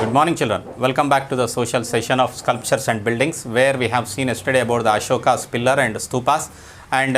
Good morning, children. Welcome back to the social session of sculptures and buildings, where we have seen yesterday about the Ashoka's pillar and stupas and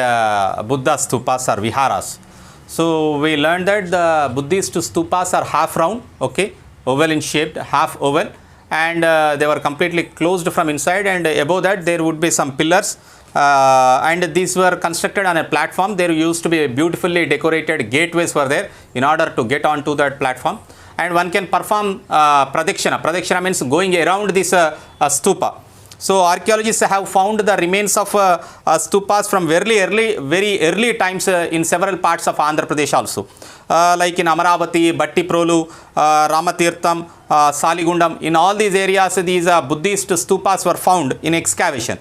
Buddha stupas or viharas. So we learned that the Buddhist stupas are half round, okay, oval in shaped, half oval, and they were completely closed from inside, and above that there would be some pillars, and these were constructed on a platform. There used to be beautifully decorated gateways were there in order to get onto that platform, and one can perform pradakshina. Pradakshina means going around this stupa. So archaeologists have found the remains of stupas from very early times in several parts of Andhra Pradesh also, like in Amaravati, Battiprolu, Ramatirtham, Saligundam. In all these areas, these Buddhist stupas were found in excavation.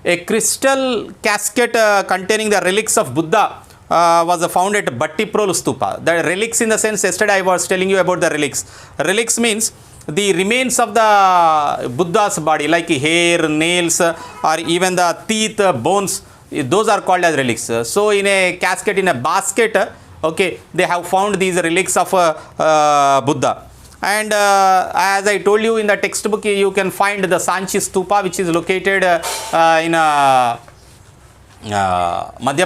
A crystal casket containing the relics of Buddha was found at Battiprolu stupa. The relics, in the sense, yesterday I was telling you about the relics. Relics means the remains of the Buddha's body, like hair, nails, or even the teeth, bones, those are called as relics. So in a casket, in a basket, okay, they have found these relics of Buddha. And as I told you, in the textbook you can find the Sanchi stupa, which is located in Madhya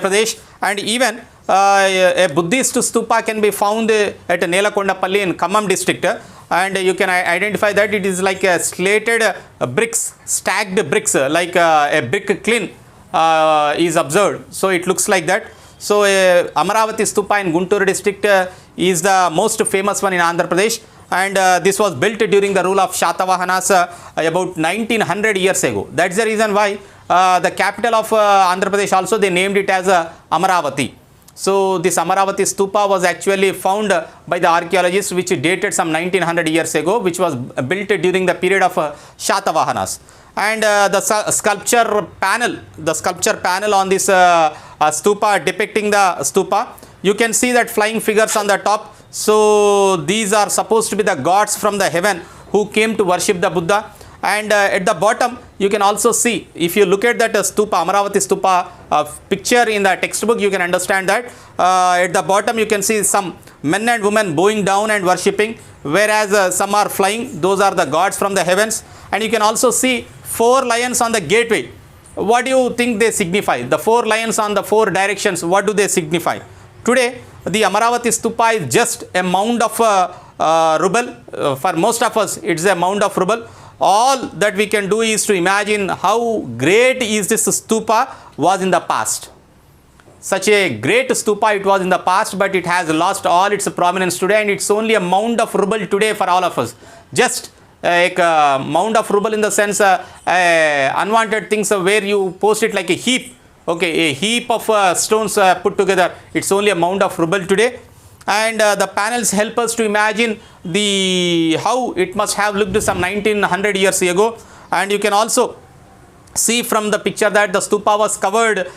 Pradesh, and even a Buddhist stupa can be found at Nelakondapalli in Khammam district, and you can identify that it is like a slated bricks, stacked bricks, like a brick kiln is observed. So it looks like that. So Amaravati stupa in Guntur district is the most famous one in Andhra Pradesh, and this was built during the rule of Shatavahanas about 1900 years ago. That's the reason why the capital of Andhra Pradesh also, they named it as Amaravati. So this Amaravati stupa was actually found by the archaeologists, which dated some 1900 years ago, which was built during the period of Shatavahanas. And the sculpture panel on this stupa depicting the stupa, you can see that flying figures on the top. So these are supposed to be the gods from the heaven who came to worship the Buddha. And at the bottom you can also see, if you look at that stupa, Amaravati stupa picture in the textbook, you can understand that at the bottom you can see some men and women bowing down and worshipping, whereas some are flying. Those are the gods from the heavens. And you can also see 4 lions on the gateway. What do you think they signify? The 4 lions on the 4 directions, what do they signify? Today the Amaravati stupa is just a mound of rubble. For most of us it's a mound of rubble. All that we can do is to imagine how great is this stupa was in the past. Such a great stupa it was in the past, but it has lost all its prominence today, and it's only a mound of rubble today for all of us. Just a mound of rubble in the sense unwanted things where you post it like a heap. Okay, a heap of stones put together. It's only a mound of rubble today. And the panels help us to imagine how it must have looked some 1900 years ago. And you can also see from the picture that the stupa was covered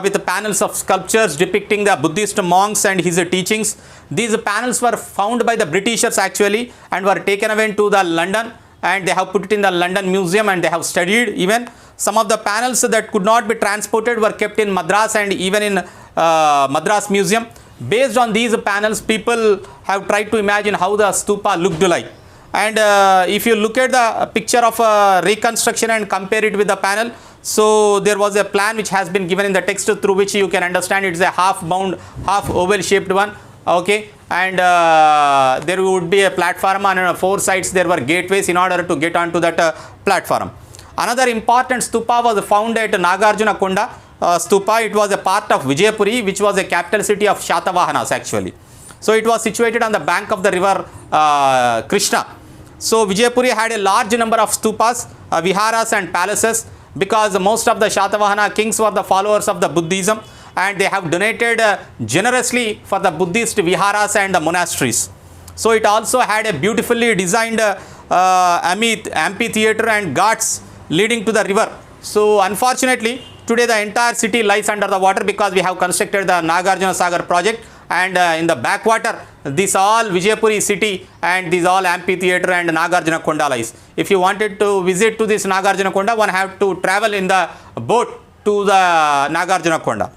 with panels of sculptures depicting the Buddhist monks and his teachings. These panels were found by the Britishers actually, and were taken away to the London, and they have put it in the London Museum, and they have studied. Even some of the panels that could not be transported were kept in Madras, and even in Madras Museum. Based on these panels, people have tried to imagine how the stupa looked like. And if you look at the picture of reconstruction and compare it with the panel, so there was a plan which has been given in the text, through which you can understand it's a half bound, half oval shaped one. Okay, and there would be a platform, and on 4 sides there were gateways in order to get onto that platform. Another important stupa was found at Nagarjuna Konda stupa. It was a part of Vijayapuri, which was a capital city of Shatavahanas actually. So it was situated on the bank of the river Krishna. So Vijayapuri had a large number of stupas, viharas and palaces, because most of the Shatavahana kings were the followers of the Buddhism, and they have donated generously for the Buddhist viharas and the monasteries. So it also had a beautifully designed amphitheater and ghats leading to the river. So unfortunately today the entire city lies under the water, because we have constructed the Nagarjuna Sagar project, and in the backwater this all Vijayapuri city and this all amphitheater and Nagarjuna Konda lies. If you wanted to visit to this Nagarjuna Konda, one have to travel in the boat to the Nagarjuna Konda.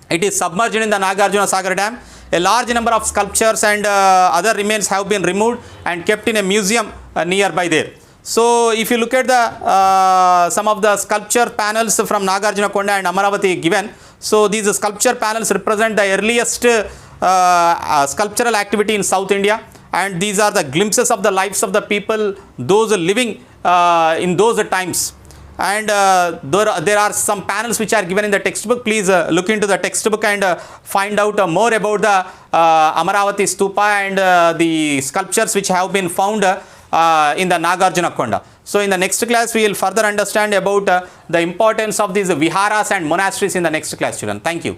It is submerged in the Nagarjuna Sagar dam. A large number of sculptures and other remains have been removed and kept in a museum nearby there. So if you look at the some of the sculpture panels from Nagarjunakonda and Amaravati given, so these sculpture panels represent the earliest sculptural activity in South India, and these are the glimpses of the lives of the people, those living in those times. And there are some panels which are given in the textbook. Please look into the textbook and find out more about the Amaravati Stupa and the sculptures which have been found in the Nagarjunakonda. So in the next class we will further understand about the importance of these viharas and monasteries in the next class, children. Thank you.